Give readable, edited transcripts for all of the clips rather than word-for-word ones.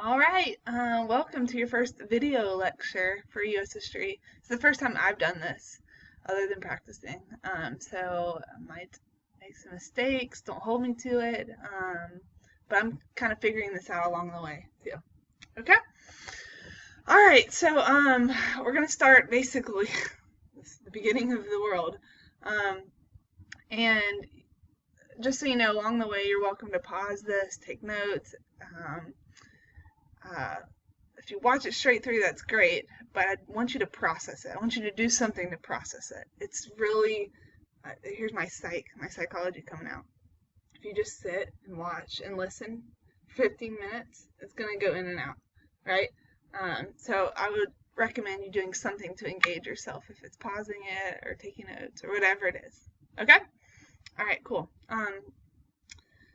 All right, welcome to your first video lecture for U.S. history. It's the first time I've done this other than practicing. So I might make some mistakes, don't hold me to it, but I'm kind of figuring this out along the way too. Okay? All right, so we're going to start basically this is the beginning of the world. And just so you know, along the way, you're welcome to pause this, take notes. Uh, if you watch it straight through, that's great, but I want you to process it. I want you to do something to process it. It's really, here's my psychology coming out. If you just sit and watch and listen for 15 minutes, it's going to go in and out, right? So I would recommend you doing something to engage yourself, if it's pausing it or taking notes or whatever it is. Okay? All right, cool.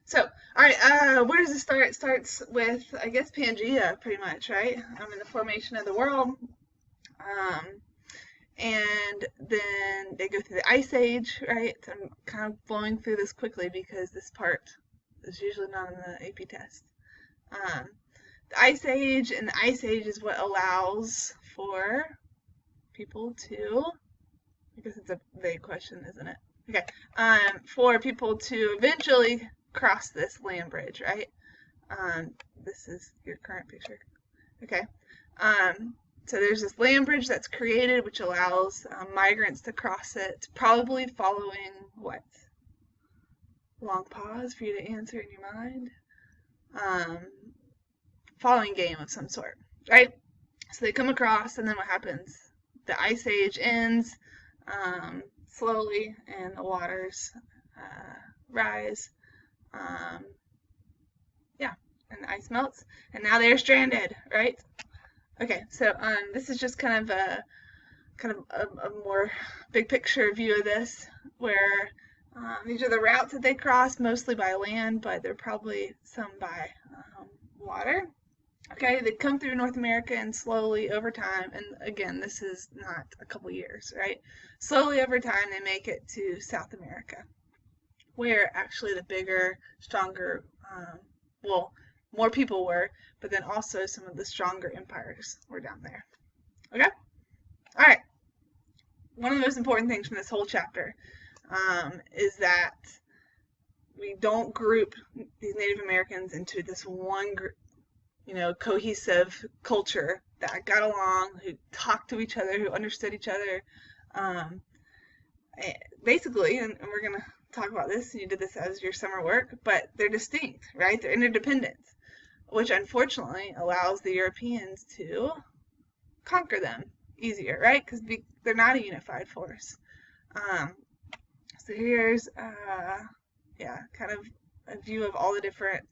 So, all right, where does it start? It starts with, I guess, Pangea, pretty much, right? In the formation of the world. Um, and then they go through the Ice Age, right? So I'm kind of blowing through this quickly because this part is usually not in the AP test. The Ice Age, and the Ice Age is what allows for people to, I guess it's a vague question, isn't it? Okay, for people to eventually cross this land bridge, right? This is your current picture. Okay. So there's this land bridge that's created, which allows migrants to cross it, probably following what? Long pause for you to answer in your mind. Following game of some sort, right? So they come across, and then what happens? The Ice Age ends slowly, and the waters rise. Yeah, and the ice melts, and now they're stranded, right? Okay, so this is just kind of a more big picture view of this, where these are the routes that they cross, mostly by land, but there are probably some by water. Okay, they come through North America, and slowly over time, and again, this is not a couple years, right? Slowly over time, they make it to South America, where actually the bigger, stronger, well, more people were, but then also some of the stronger empires were down there. Okay? All right. One of the most important things from this whole chapter is that we don't group these Native Americans into this one group, cohesive culture that got along, who talked to each other, who understood each other. Basically, and we're going to talk about this, and you did this as your summer work, but they're distinct, right? They're interdependent, which unfortunately allows the Europeans to conquer them easier, right? Because they're not a unified force. So here's, kind of a view of all the different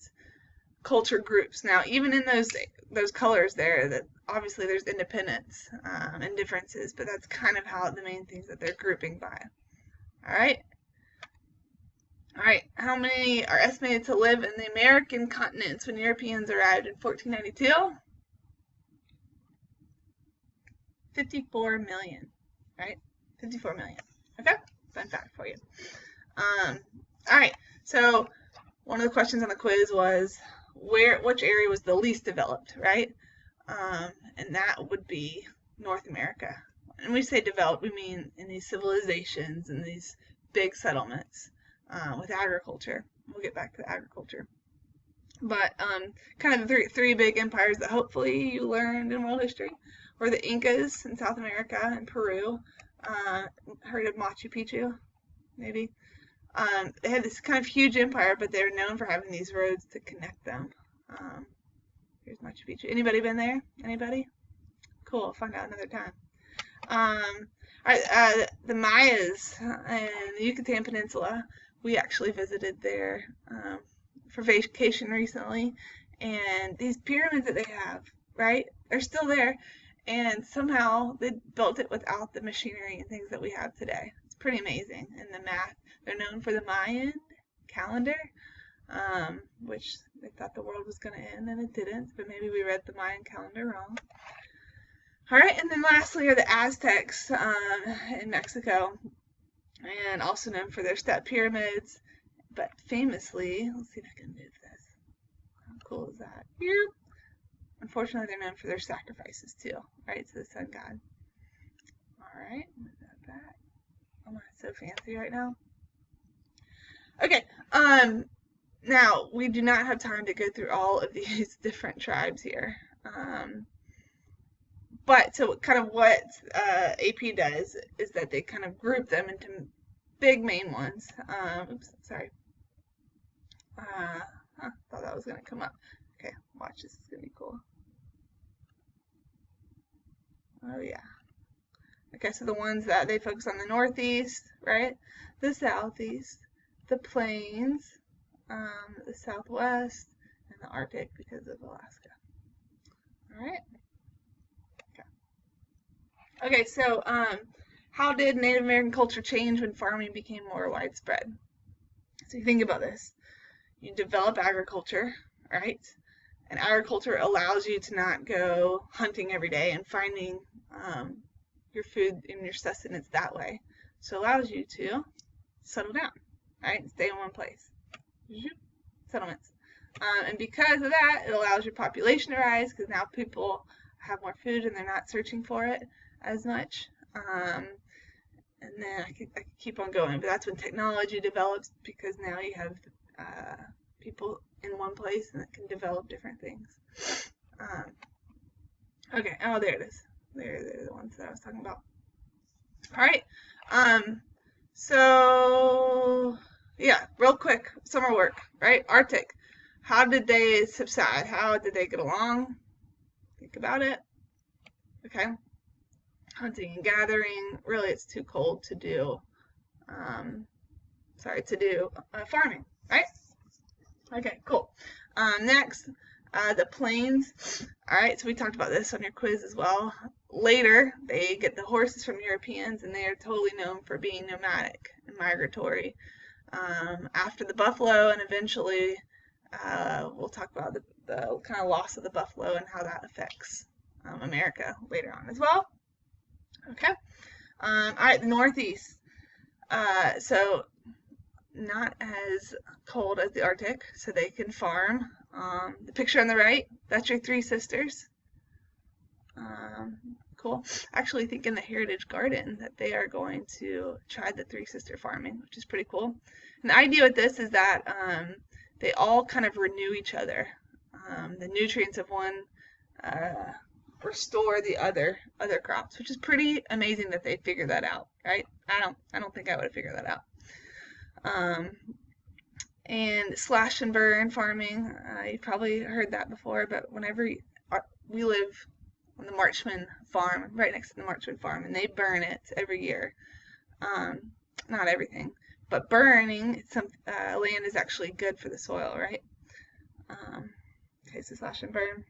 culture groups. Now, even in those colors there, that obviously there's independence and differences, but that's kind of how the main things that they're grouping by. All right. All right. How many are estimated to live in the American continents when Europeans arrived in 1492? 54 million. Right? 54 million. Okay. Fun fact for you. All right. So one of the questions on the quiz was which area was the least developed, right? And that would be North America. And when we say developed, we mean in these civilizations and these big settlements with agriculture. We'll get back to the agriculture. But kind of the three big empires that hopefully you learned in world history were the Incas in South America and Peru. Heard of Machu Picchu, maybe? They had this kind of huge empire, but they're known for having these roads to connect them. Here's Machu Picchu. Anybody been there? Anybody? Cool. I'll find out another time. The Mayas and the Yucatan Peninsula. We actually visited there for vacation recently, and these pyramids that they have, right, are still there, and somehow they built it without the machinery and things that we have today. It's pretty amazing. And the math, they're known for the Mayan calendar, which they thought the world was going to end, and it didn't, but maybe we read the Mayan calendar wrong. All right, and then lastly are the Aztecs in Mexico, and also known for their step pyramids, but famously, let's see if I can move this. How cool is that? Here, unfortunately, they're known for their sacrifices too, right, to the sun god. All right, move that back. Oh my, so fancy right now. Okay, now we do not have time to go through all of these different tribes here. But so kind of what AP does is that they kind of group them into big main ones. Oops, sorry. Thought that was going to come up. Okay, watch, this is going to be cool. Oh yeah. Okay, so the ones that they focus on the northeast, right? The southeast, the plains, the southwest, and the Arctic because of Alaska. All right. Okay, so how did Native American culture change when farming became more widespread? So you think about this. You develop agriculture, right? And agriculture allows you to not go hunting every day and finding your food and your sustenance that way. So it allows you to settle down, right? Stay in one place. Settlements. And because of that, it allows your population to rise because now people have more food and they're not searching for it as much. And then I could keep on going, but that's when technology develops because now you have people in one place and that can develop different things. Okay, oh, there it is. They're the ones that I was talking about. All right. So yeah, real quick, summer work, right? Arctic. How did they subside? How did they get along? Think about it. Okay. Hunting and gathering. Really, it's too cold to do. Farming, right? Okay, cool. Next, the plains. All right, so we talked about this on your quiz as well. Later, they get the horses from Europeans, and they are totally known for being nomadic and migratory. After the buffalo, and eventually, we'll talk about the kind of loss of the buffalo and how that affects America later on as well. Okay. All right, the Northeast. So not as cold as the Arctic, so they can farm. The picture on the right, that's your three sisters. Cool. Actually, I think in the Heritage Garden that they are going to try the three sister farming, which is pretty cool. And the idea with this is that they all kind of renew each other. The nutrients of one restore the other crops, which is pretty amazing that they figured that out, right? I don't think I would have figured that out. And slash and burn farming, you've probably heard that before, but whenever we live on the Marchman farm, right next to the Marchman farm, and they burn it every year. Not everything, but burning some land is actually good for the soil, right? Okay, so slash and burn.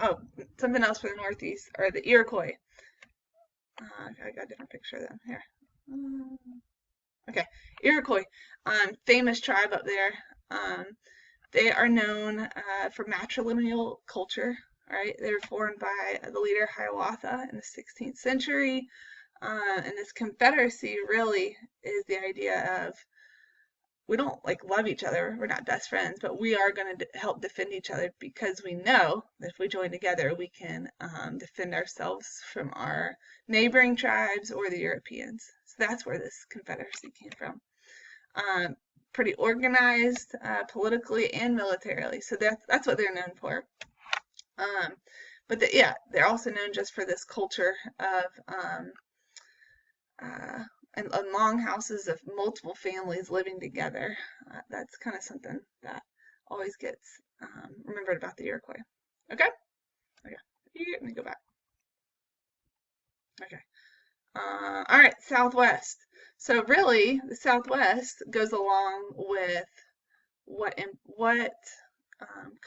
Oh, something else for the Northeast, or the Iroquois. I got a different picture of them here. Okay, Iroquois, famous tribe up there. They are known for matrilineal culture, right? They were formed by the leader Hiawatha in the 16th century. And this confederacy really is the idea of we don't like love each other, we're not best friends, but we are going to help defend each other because we know that if we join together, we can defend ourselves from our neighboring tribes or the Europeans. So that's where this confederacy came from. Pretty organized politically and militarily, so that's what they're known for. But they're also known just for this culture of and long houses of multiple families living together. That's kind of something that always gets remembered about the Iroquois. Okay? Okay. Let me go back. Okay. All right, Southwest. So really, the Southwest goes along with what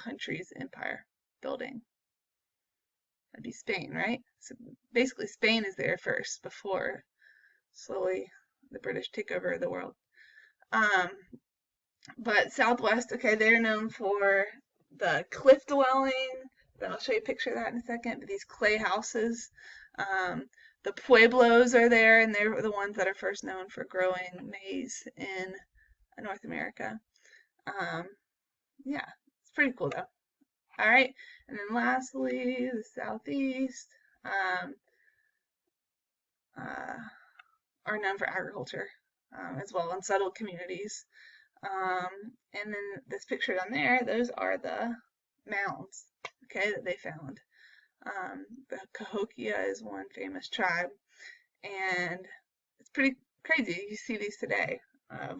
country's empire building? That'd be Spain, right? So basically, Spain is there first before slowly the British take over the world. But Southwest, okay, they're known for the cliff dwelling. Then I'll show you a picture of that in a second. But these clay houses. The Pueblos are there, and they're the ones that are first known for growing maize in North America. Yeah, it's pretty cool though. All right, and then lastly, the southeast are known for agriculture as well, unsettled communities. And then this picture down there, those are the mounds, okay, that they found. The Cahokia is one famous tribe, and it's pretty crazy. You see these today.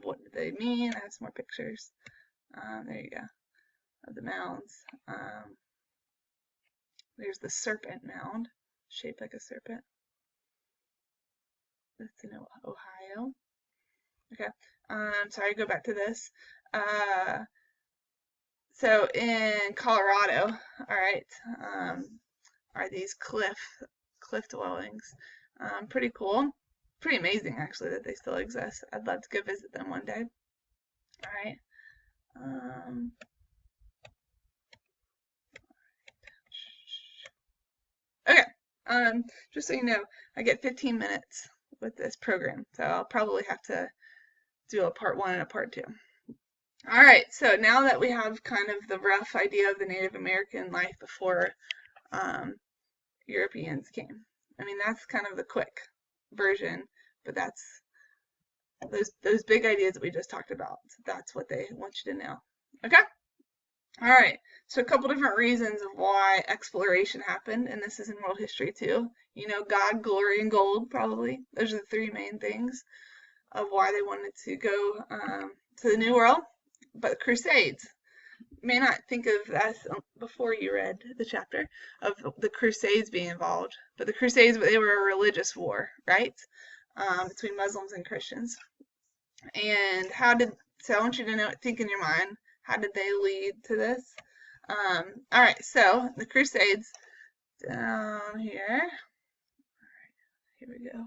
What do they mean? I have some more pictures. There you go, of the mounds. There's the serpent mound, shaped like a serpent. That's in Ohio. Okay. Sorry, go back to this. So in Colorado, all right, are these cliff dwellings. Pretty cool. Pretty amazing, actually, that they still exist. I'd love to go visit them one day. All right. Okay. Just so you know, I get 15 minutes with this program, so I'll probably have to do a part 1 and a part 2. All right, so now that we have kind of the rough idea of the Native American life before Europeans came. I mean, that's kind of the quick version, but that's those big ideas that we just talked about. That's what they want you to know. Okay? All right, so a couple different reasons of why exploration happened, and this is in world history too. You know, God, glory, and gold, probably. Those are the 3 main things of why they wanted to go to the New World. But Crusades, you may not think of that before you read the chapter of the Crusades being involved, but the Crusades, they were a religious war, right, between Muslims and Christians. And so I want you to know, think in your mind, how did they lead to this? All right, so the Crusades down here. All right, here we go.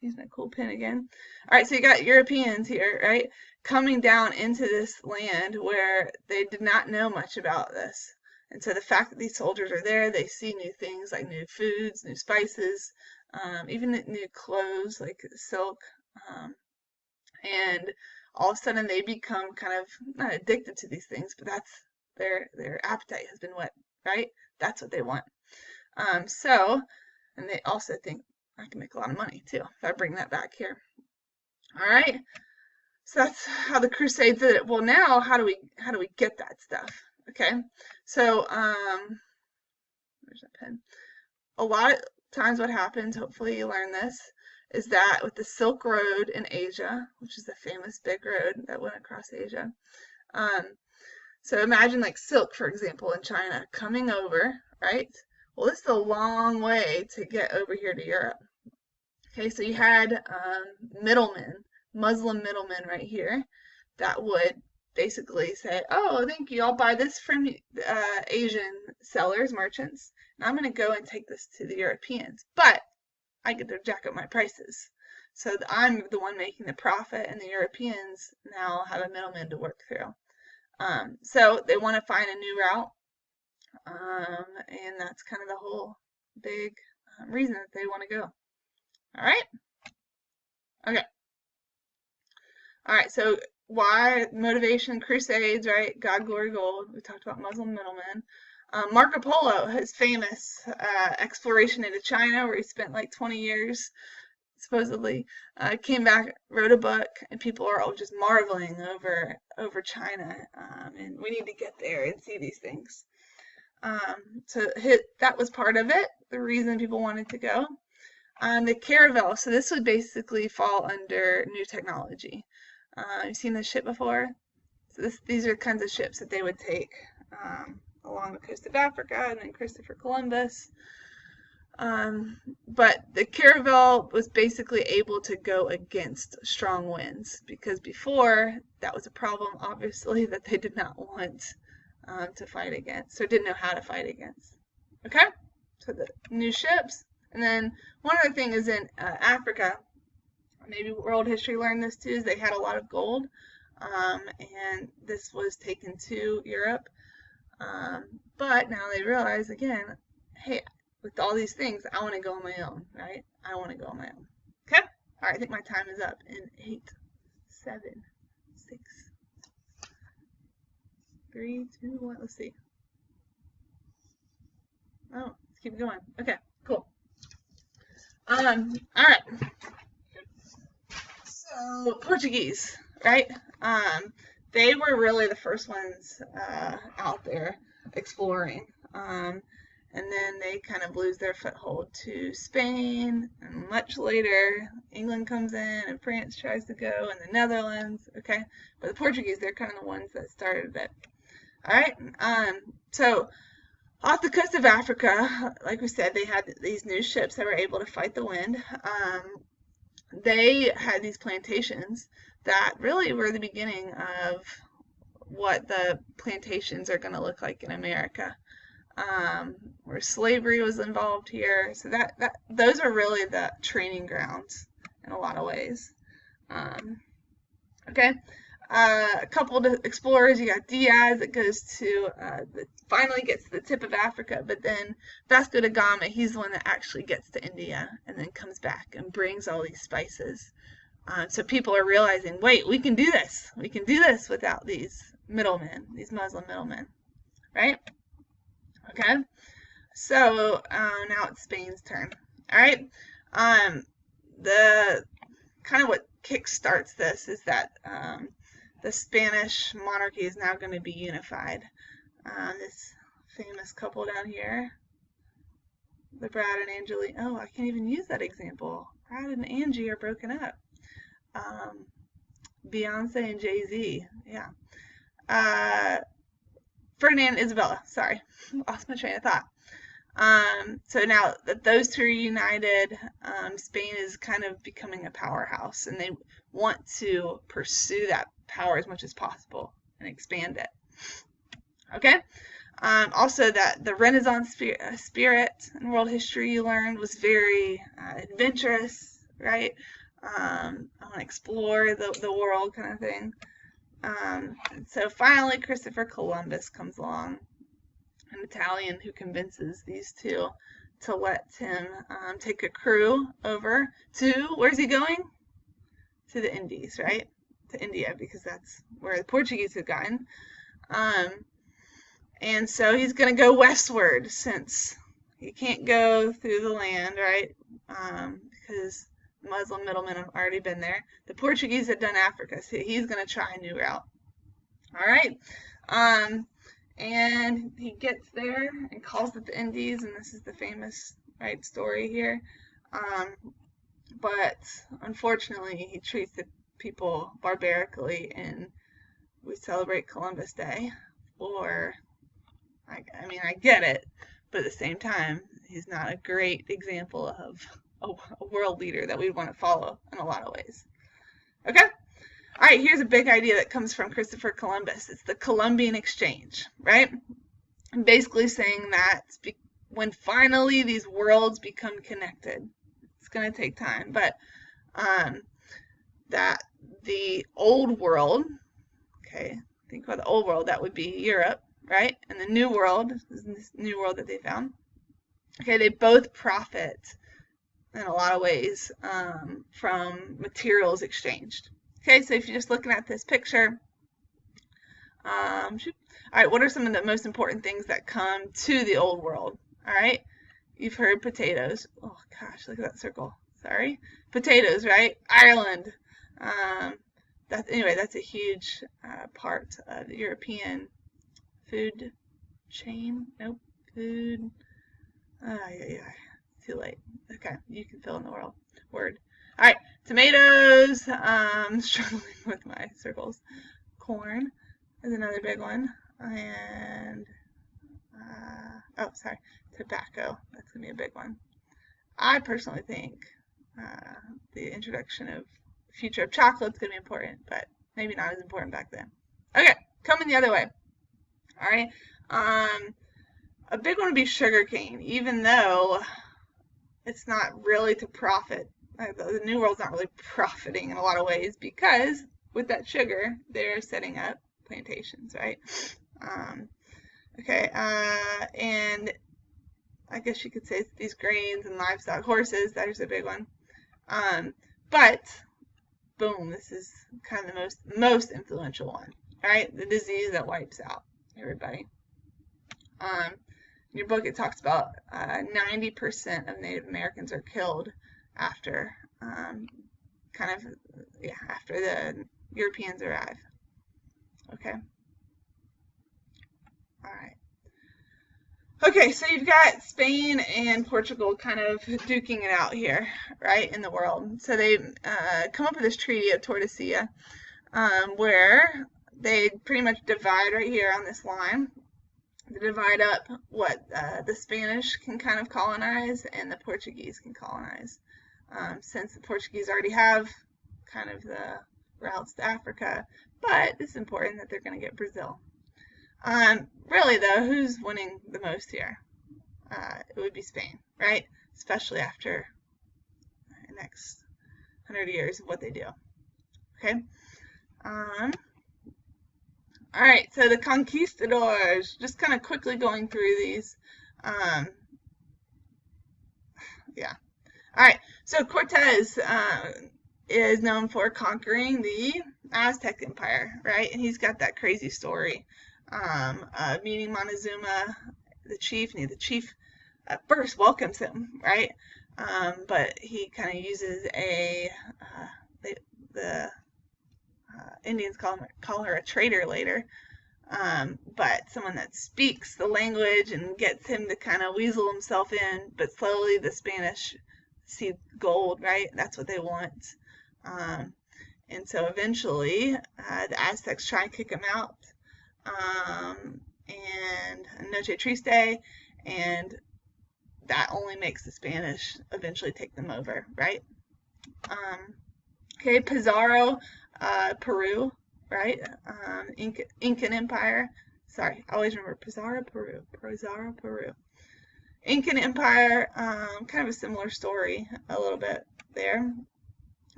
Use my cool pen again. All right, so you got Europeans here, right, coming down into this land where they did not know much about this. And so the fact that these soldiers are there, they see new things like new foods, new spices, even new clothes like silk. And all of a sudden they become kind of not addicted to these things, but that's their appetite has been whet, right? That's what they want. And they also think, I can make a lot of money too if I bring that back here. All right, so that's how the Crusades did it. Well, now how do we get that stuff? Okay, so where's that pen? A lot of times, what happens, hopefully you learn this, is that with the Silk Road in Asia, which is the famous big road that went across Asia. So imagine like silk, for example, in China coming over, right? Well, this is a long way to get over here to Europe. Okay, so you had middlemen, Muslim middlemen right here that would basically say, oh, thank you, I'll buy this from Asian sellers, merchants, and I'm going to go and take this to the Europeans. But I get to jack up my prices. So I'm the one making the profit, and the Europeans now have a middleman to work through. So they want to find a new route. And that's kind of the whole big reason that they want to go. All right? Okay. All right, so why motivation, crusades, right? God, glory, gold. We talked about Muslim middlemen. Marco Polo, his famous exploration into China, where he spent like 20 years, supposedly, came back, wrote a book, and people are all just marveling over China. And we need to get there and see these things. So that was part of it, the reason people wanted to go. The caravel, so this would basically fall under new technology. You've seen this ship before? So these are kinds of ships that they would take along the coast of Africa, and then Christopher Columbus. But the caravel was basically able to go against strong winds, because before that was a problem, obviously, that they did not want to fight against, or didn't know how to fight against. Okay, so the new ships. And then one other thing is in Africa, maybe world history learned this too, is they had a lot of gold, and this was taken to Europe. But now they realize again, hey, with all these things, I want to go on my own, right? I want to go on my own. Okay? All right, I think my time is up in 8, 7, 6, 3, 2, 1. Let's see. Oh, let's keep going. Okay, cool. All right. So Portuguese, right? They were really the first ones out there exploring. And then they kind of lose their foothold to Spain, and much later England comes in and France tries to go, and the Netherlands. Okay, but the Portuguese, they're kind of the ones that started it. All right. So off the coast of Africa, like we said, they had these new ships that were able to fight the wind. They had these plantations that really were the beginning of what the plantations are going to look like in America, where slavery was involved here. So that those are really the training grounds in a lot of ways. Okay. A couple of explorers. You got Diaz that goes to finally gets to the tip of Africa, but then Vasco da Gama, he's the one that actually gets to India and then comes back and brings all these spices. So people are realizing, wait, we can do this. We can do this without these middlemen, these Muslim middlemen, right? Okay. So now it's Spain's turn. All right. The kind of what kickstarts this is that the Spanish monarchy is now going to be unified. This famous couple down here, the Brad and Angelina. Oh, I can't even use that example. Brad and Angie are broken up. Beyonce and Jay-Z, yeah. Ferdinand and Isabella, sorry, lost my train of thought. So now that those two are united, Spain is kind of becoming a powerhouse, and they want to pursue that power as much as possible and expand it. Okay. Also, that the Renaissance spirit in world history, you learned, was very adventurous, right? I want to explore the world, kind of thing. So finally, Christopher Columbus comes along, an Italian who convinces these two to let him take a crew over to, where's he going? To the Indies, right? To India, because that's where the Portuguese had gotten. And so he's going to go westward, since he can't go through the land, right? Because Muslim middlemen have already been there. The Portuguese had done Africa, so he's going to try a new route. All right. And he gets there and calls it the Indies, and this is the famous, right, story here. But unfortunately, he treats the people barbarically, and we celebrate Columbus Day. Or, I mean, I get it, but at the same time, he's not a great example of a world leader that we'd want to follow in a lot of ways. Okay? All right, here's a big idea that comes from Christopher Columbus. It's the Columbian Exchange, right? I'm basically saying that when finally these worlds become connected, it's going to take time, but that the old world, okay, think about the old world, that would be Europe, right? And the new world is this new world that they found. Okay, they both profit in a lot of ways from materials exchanged. Okay, so if you're just looking at this picture, all right, what are some of the most important things that come to the old world? All right, you've heard potatoes. Oh gosh, look at that circle. Sorry, potatoes, right? Ireland. That's a huge part of the European food chain. Nope, food. Yeah. Too late. Okay, you can fill in the word. All right, tomatoes. Struggling with my circles. Corn is another big one, and tobacco. That's gonna be a big one. I personally think the introduction of the future of chocolate is gonna be important, but maybe not as important back then. Okay, coming the other way. All right. A big one would be sugarcane, even though it's not really to profit. The New World's not really profiting in a lot of ways, because with that sugar, they're setting up plantations, right? And I guess you could say these grains and livestock, horses, that is a big one. But, boom, this is kind of the most influential one, right? The disease that wipes out everybody. your book, it talks about 90% of Native Americans are killed after after the Europeans arrive. Okay. All right. Okay, so you've got Spain and Portugal kind of duking it out here, right, in the world. So they come up with this Treaty of Tordesillas, where they pretty much divide right here on this line. They divide up what the Spanish can kind of colonize and the Portuguese can colonize. Since the Portuguese already have kind of the routes to Africa, but it's important that they're going to get Brazil. Really, though, who's winning the most here? It would be Spain, right? Especially after the next 100 years of what they do. Okay. All right, so the conquistadors, just kind of quickly going through these. Yeah. All right, so Cortez is known for conquering the Aztec Empire, right? And he's got that crazy story. Meeting Montezuma, the chief, and the chief at first welcomes him, right? But he kind of uses the Indians call her a traitor later, but someone that speaks the language and gets him to kind of weasel himself in, but slowly the Spanish see gold, right? That's what they want. And so eventually the Aztecs try and kick him out. And Noche Triste, and that only makes the Spanish eventually take them over, right? Okay, Pizarro, Peru, right? Incan Empire. Sorry, I always remember Pizarro, Peru. Incan Empire, kind of a similar story, a little bit there.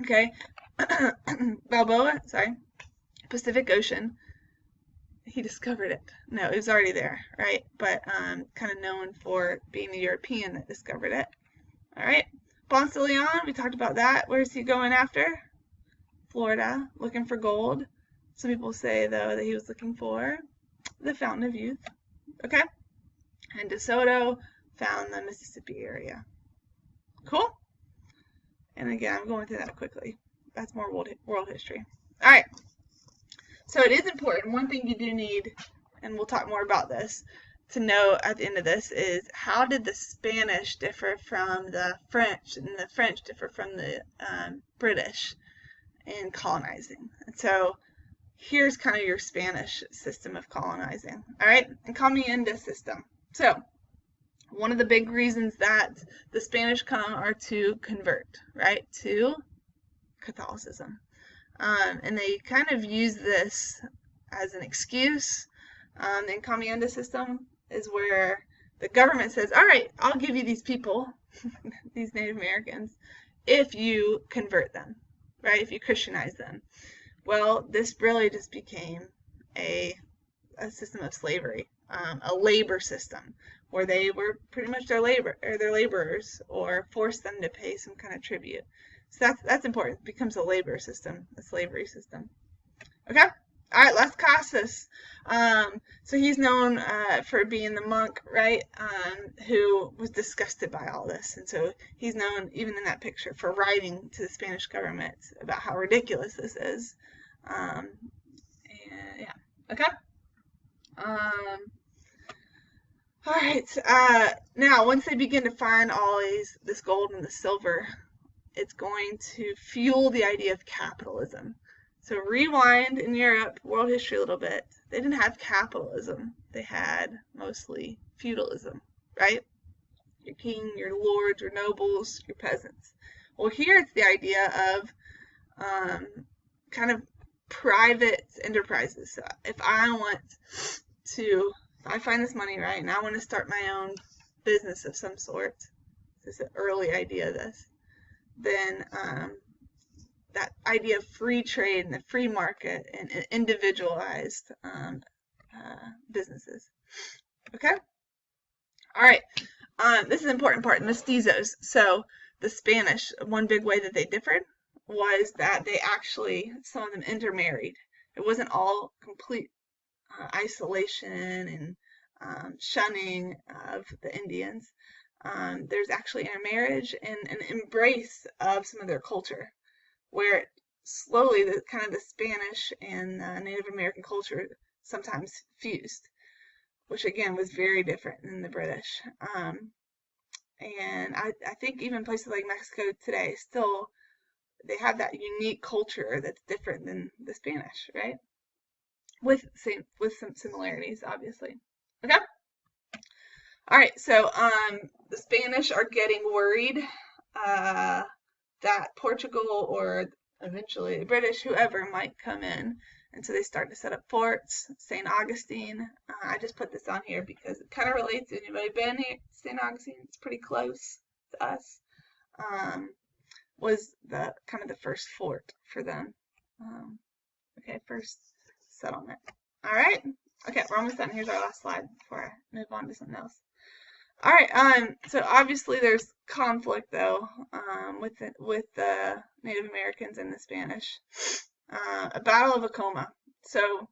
Okay, Balboa, Pacific Ocean. He discovered it. No, it was already there, right? But kind of known for being the European that discovered it. All right. Ponce de Leon, we talked about that. Where's he going after? Florida, looking for gold. Some people say, though, that he was looking for the Fountain of Youth. Okay. And De Soto found the Mississippi area. Cool. And again, I'm going through that quickly. That's more world history. All right. So it is important. One thing you do need, and we'll talk more about this, to know at the end of this is how did the Spanish differ from the French, and the French differ from the British in colonizing. And so here's kind of your Spanish system of colonizing. All right, encomienda system. So one of the big reasons that the Spanish come are to convert, right, to Catholicism. And they kind of use this as an excuse. The encomienda system is where the government says, all right, I'll give you these people, these Native Americans, if you convert them, right, if you Christianize them. Well, this really just became a system of slavery, a labor system, where they were pretty much their laborers, or forced them to pay some kind of tribute. So that's important. It becomes a labor system, a slavery system. Okay? All right, Las Casas. So he's known for being the monk, right, who was disgusted by all this. And so he's known, even in that picture, for writing to the Spanish government about how ridiculous this is. And yeah. Okay? All right. Now, once they begin to find all this gold and the silver, it's going to fuel the idea of capitalism. So rewind in Europe, world history a little bit. They didn't have capitalism. They had mostly feudalism, right? Your king, your lords, your nobles, your peasants. Well, here it's the idea of kind of private enterprises. So if I find this money, right, and I want to start my own business of some sort, this is an early idea of this, then that idea of free trade and the free market and individualized businesses. Okay? All right. This is an important part, mestizos. So the Spanish, one big way that they differed was that they actually, some of them intermarried. It wasn't all complete isolation and shunning of the Indians. There's actually intermarriage and an embrace of some of their culture, where slowly the Spanish and Native American culture sometimes fused, which again was very different than the British. And I think even places like Mexico today still they have that unique culture that's different than the Spanish, right? With some similarities, obviously. Okay. All right. So the Spanish are getting worried that Portugal or eventually the British, whoever, might come in. And so they start to set up forts. St. Augustine, I just put this on here because it kind of relates. Anybody been here? St. Augustine, it's pretty close to us. Was the first fort for them. Okay, first settlement. All right. Okay, we're almost done. Here's our last slide before I move on to something else. All right. So obviously there's conflict though with the Native Americans and the Spanish. A battle of Acoma. So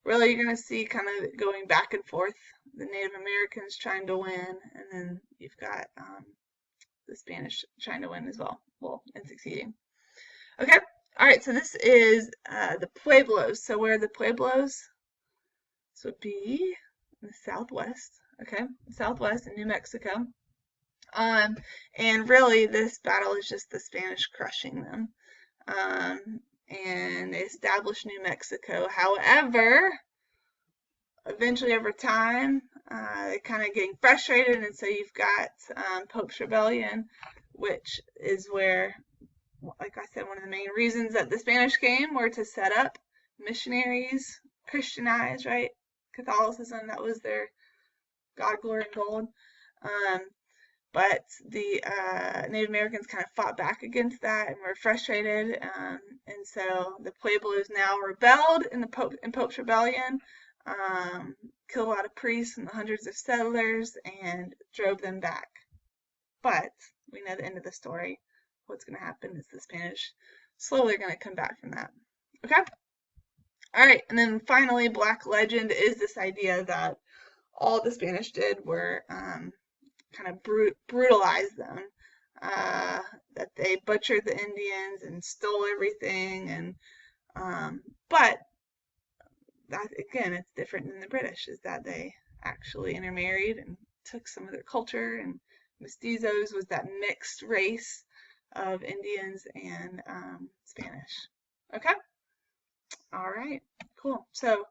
really you're going to see kind of going back and forth. The Native Americans trying to win, and then you've got the Spanish trying to win as well. Well, and succeeding. Okay. All right. So this is the Pueblos. So where are the Pueblos? This would be in the southwest. Okay, southwest in New Mexico. And really this battle is just the Spanish crushing them. And they established New Mexico. However, eventually over time, they're kind of getting frustrated, and so you've got Pope's Rebellion, which is where, like I said, one of the main reasons that the Spanish came were to set up missionaries, Christianize, right? Catholicism, that was their God, glory, and gold. But the Native Americans kind of fought back against that and were frustrated, and so the Pueblos now rebelled in Pope's Rebellion, killed a lot of priests and hundreds of settlers, and drove them back. But we know the end of the story. What's going to happen is the Spanish slowly are going to come back from that. Okay? All right, and then finally, Black legend is this idea that all the Spanish did were kind of brutalize them, that they butchered the Indians and stole everything, and but that, again, it's different than the British, is that they actually intermarried and took some of their culture, and mestizos was that mixed race of Indians and Spanish. Okay? All right, cool. So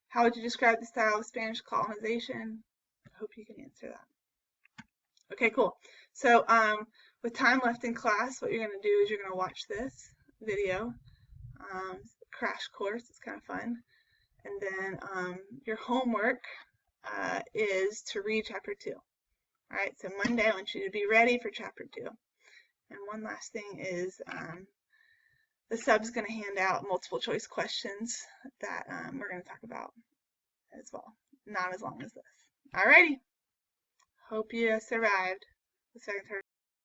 how would you describe the style of Spanish colonization? I hope you can answer that. Okay, cool. So with time left in class, what you're going to do is you're going to watch this video, crash course. It's kind of fun. And then your homework is to read chapter 2. All right, so Monday I want you to be ready for chapter 2. And one last thing is the sub's going to hand out multiple choice questions that we're going to talk about as well. Not as long as this. Alrighty. Hope you survived the second term.